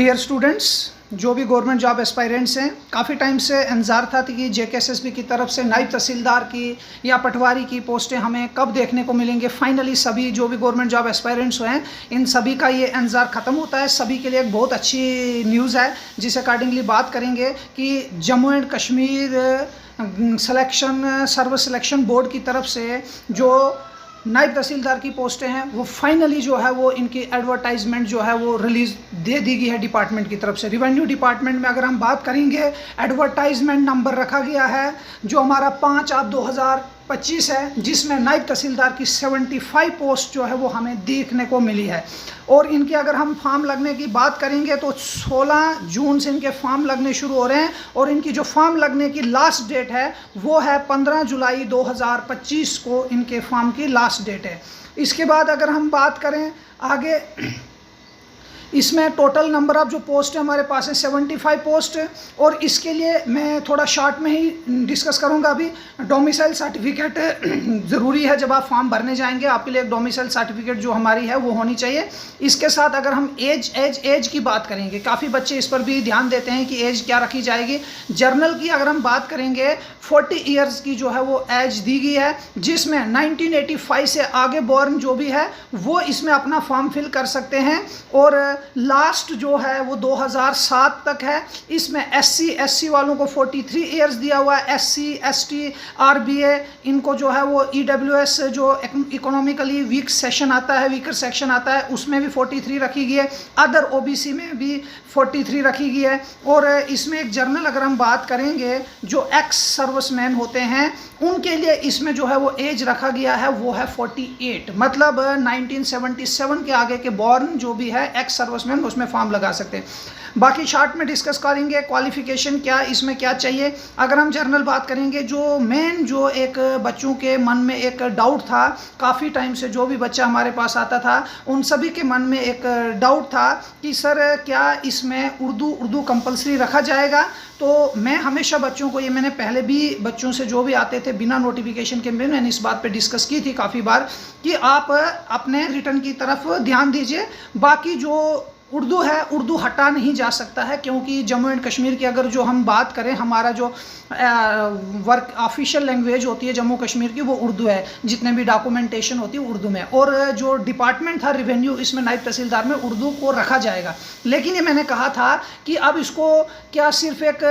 Dear students, जो भी government job aspirants हैं, काफ़ी टाइम से इंतज़ार था कि जेकेएसएसबी की तरफ से नायब तहसीलदार की या पटवारी की पोस्टें हमें कब देखने को मिलेंगे। फाइनली सभी जो भी गवर्नमेंट जॉब एस्पायरेंट्स हैं, इन सभी का ये इंतज़ार ख़त्म होता है। सभी के लिए एक बहुत अच्छी न्यूज़ है, जिस अकॉर्डिंगली बात करेंगे कि Jammu and Kashmir service selection board की तरफ से जो नायब तहसीलदार की पोस्टें हैं, वो फाइनली जो है वो इनकी एडवर्टाइजमेंट जो है वो रिलीज़ दे दी गई है डिपार्टमेंट की तरफ से। रिवेन्यू डिपार्टमेंट में अगर हम बात करेंगे, एडवर्टाइजमेंट नंबर रखा गया है जो हमारा 5/2025 है, जिसमें नायब तहसीलदार की 75 पोस्ट जो है वो हमें देखने को मिली है। और इनके अगर हम फॉर्म लगने की बात करेंगे तो 16 जून से इनके फॉर्म लगने शुरू हो रहे हैं, और इनकी जो फॉर्म लगने की लास्ट डेट है वो है 15 जुलाई 2025 को इनके फॉर्म की लास्ट डेट है। इसके बाद अगर हम बात करें आगे, इसमें टोटल नंबर ऑफ जो पोस्ट है हमारे पास है 75 पोस्ट। और इसके लिए मैं थोड़ा शॉर्ट में ही डिस्कस करूंगा। अभी डोमिसाइल सर्टिफिकेट ज़रूरी है, जब आप फॉर्म भरने जाएंगे आपके लिए एक डोमिसाइल सर्टिफिकेट जो हमारी है वो होनी चाहिए। इसके साथ अगर हम एज की बात करेंगे, काफ़ी बच्चे इस पर भी ध्यान देते हैं कि एज क्या रखी जाएगी। जर्नल की अगर हम बात करेंगे 40 ईयर्स की जो है वो एज दी गई है, जिसमें 1985 से आगे बॉर्न जो भी है वो इसमें अपना फॉर्म फिल कर सकते हैं। और लास्ट जो है वो 2007 तक है। इसमें SC वालों को 43 ईयर्स दिया हुआ है। SC ST RBA इनको जो है वो EWS जो इकोनॉमिकली वीकर सेक्शन आता है उसमें भी 43 रखी गई है। अदर OBC में भी 43 रखी गई है। और इसमें एक जर्नल अगर हम बात करेंगे, जो एक्स सर्विसमैन होते हैं उनके लिए इसमें जो है वो एज रखा गया है वो है 48, मतलब 1977 के आगे के बॉर्न जो भी है एक्स सर्विसमैन उसमें फॉर्म लगा सकते हैं। बाकी शॉर्ट में डिस्कस करेंगे क्वालिफिकेशन क्या, इसमें क्या चाहिए। अगर हम जर्नल बात करेंगे, जो मेन जो एक बच्चों के मन में एक डाउट था, काफ़ी टाइम से जो भी बच्चा हमारे पास आता था उन सभी के मन में एक डाउट था कि सर क्या इसमें उर्दू कंपलसरी रखा जाएगा। तो मैं हमेशा बच्चों को, ये मैंने पहले भी बच्चों से जो भी आते थे बिना नोटिफिकेशन के, मैंने इस बात पे डिस्कस की थी काफ़ी बार कि आप अपने रिटर्न की तरफ ध्यान दीजिए। बाकी जो उर्दू है, उर्दू हटा नहीं जा सकता है, क्योंकि जम्मू एंड कश्मीर की अगर जो हम बात करें, हमारा जो वर्क ऑफिशियल लैंग्वेज होती है जम्मू कश्मीर की वो उर्दू है। जितने भी डॉक्यूमेंटेशन होती है उर्दू में। और जो डिपार्टमेंट था रिवेन्यू, इसमें नायब तहसीलदार में उर्दू को रखा जाएगा। लेकिन ये मैंने कहा था कि अब इसको क्या सिर्फ एक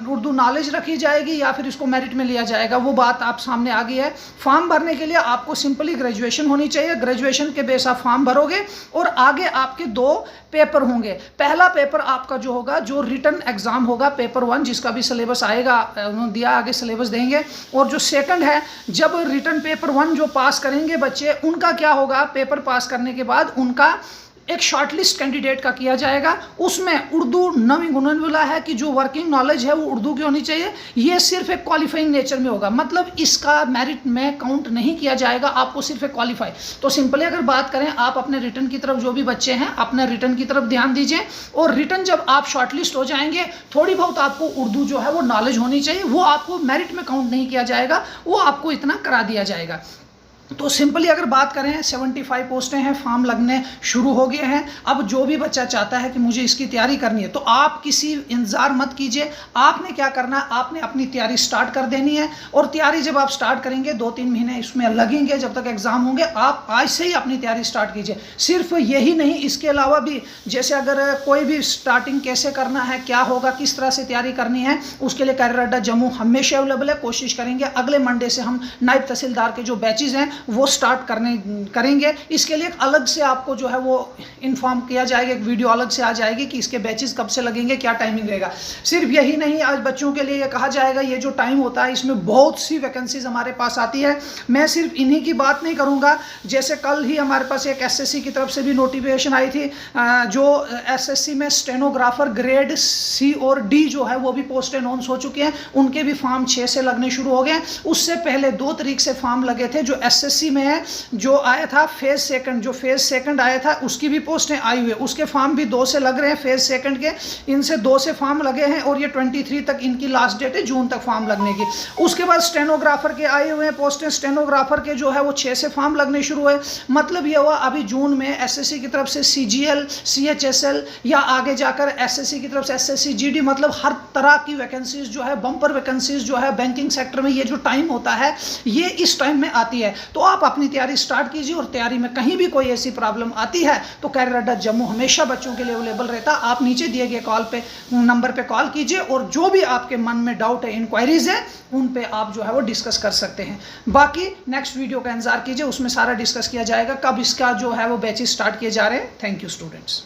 उर्दू नॉलेज रखी जाएगी या फिर इसको मेरिट में लिया जाएगा, वो बात आप सामने आ गई है। फॉर्म भरने के लिए आपको सिंपली ग्रेजुएशन होनी चाहिए। ग्रेजुएशन के बेस आप फॉर्म भरोगे और आगे आपके 2 पेपर होंगे। पहला पेपर आपका जो होगा, जो रिटन एग्जाम होगा, पेपर 1, जिसका भी सिलेबस आएगा उन्होंने दिया, आगे सिलेबस देंगे। और जो सेकंड है, जब रिटन पेपर 1 जो पास करेंगे बच्चे, उनका क्या होगा, पेपर पास करने के बाद उनका एक शॉर्टलिस्ट कैंडिडेट का किया जाएगा। उसमें उर्दू नवी गुणन वाला है कि जो वर्किंग नॉलेज है वो उर्दू की होनी चाहिए। ये सिर्फ एक क्वालिफाइंग नेचर में होगा, मतलब इसका मेरिट में काउंट नहीं किया जाएगा, आपको सिर्फ एक क्वालिफाई। तो सिंपली अगर बात करें, आप अपने रिटर्न की तरफ, जो भी बच्चे हैं अपने रिटर्न की तरफ ध्यान दीजिए। और रिटर्न जब आप शॉर्टलिस्ट हो जाएंगे, थोड़ी बहुत आपको उर्दू जो है वो नॉलेज होनी चाहिए, वो आपको मेरिट में काउंट नहीं किया जाएगा, वो आपको इतना करा दिया जाएगा। तो सिंपली अगर बात करें, 75 पोस्टें हैं, फॉर्म लगने शुरू हो गए हैं। अब जो भी बच्चा चाहता है कि मुझे इसकी तैयारी करनी है, तो आप किसी इंतज़ार मत कीजिए। आपने क्या करना है, आपने अपनी तैयारी स्टार्ट कर देनी है। और तैयारी जब आप स्टार्ट करेंगे, 2-3 महीने इसमें लगेंगे जब तक एग्ज़ाम होंगे, आप आज से ही अपनी तैयारी स्टार्ट कीजिए। सिर्फ यही नहीं, इसके अलावा भी जैसे अगर कोई भी स्टार्टिंग कैसे करना है, क्या होगा, किस तरह से तैयारी करनी है, उसके लिए कैरियर अड्डा जम्मू हमेशा अवेलेबल है। कोशिश करेंगे अगले मंडे से हम नायब तहसीलदार के जो बैचेज़ हैं वो स्टार्ट करेंगे। इसके लिए अलग से आपको जो है वो इन्फॉर्म किया जाएगा, एक वीडियो अलग से आ जाएगी कि इसके बैचेस कब से लगेंगे, क्या टाइमिंग रहेगा। सिर्फ यही नहीं, आज बच्चों के लिए ये कहा जाएगा, ये जो टाइम होता है इसमें बहुत सी वैकेंसीज हमारे पास आती है। मैं सिर्फ इन्हीं की बात नहीं करूंगा। जैसे कल ही हमारे पास एक SSC की तरफ से भी नोटिफिकेशन आई थी, जो SSC में स्टेनोग्राफर ग्रेड C और D जो है वो भी पोस्ट अनाउंस हो चुके हैं। उनके भी फॉर्म 6 से लगने शुरू हो गए। उससे पहले 2 तारीख से फॉर्म लगे थे जो एसएससी में जो आया था फेज सेकंड आया था उसकी भी पोस्टें आई हुई है, उसके फॉर्म भी 2 से लग रहे हैं फेज सेकंड के, इनसे 2 से फॉर्म लगे हैं और ये 23 तक इनकी लास्ट डेट है, जून तक फॉर्म लगने की। उसके बाद स्टेनोग्राफर के आए हुए हैं पोस्टें, स्टेनोग्राफर के जो है वो 6 से फॉर्म लगने शुरू हुए। मतलब ये हुआ अभी जून में एसएससी की तरफ से सीजीएल, सीएचएसएल या आगे जाकर एसएससी की तरफ से एसएससी जीडी, मतलब हर तरह की वैकेंसीज जो है, बम्पर वैकेंसीज जो है बैंकिंग सेक्टर में, ये जो टाइम होता है ये इस टाइम में आती है। तो आप अपनी तैयारी स्टार्ट कीजिए और तैयारी में कहीं भी कोई ऐसी प्रॉब्लम आती है तो कैरियर अड्डा जम्मू हमेशा बच्चों के लिए अवेलेबल रहता। आप नीचे दिए गए नंबर पे कॉल कीजिए और जो भी आपके मन में डाउट है, इंक्वायरीज है, उन पे आप जो है वो डिस्कस कर सकते हैं। बाकी नेक्स्ट वीडियो का इंतजार कीजिए, उसमें सारा डिस्कस किया जाएगा कब इसका जो है वो बैचेस स्टार्ट किए जा रहे हैं। Thank you students.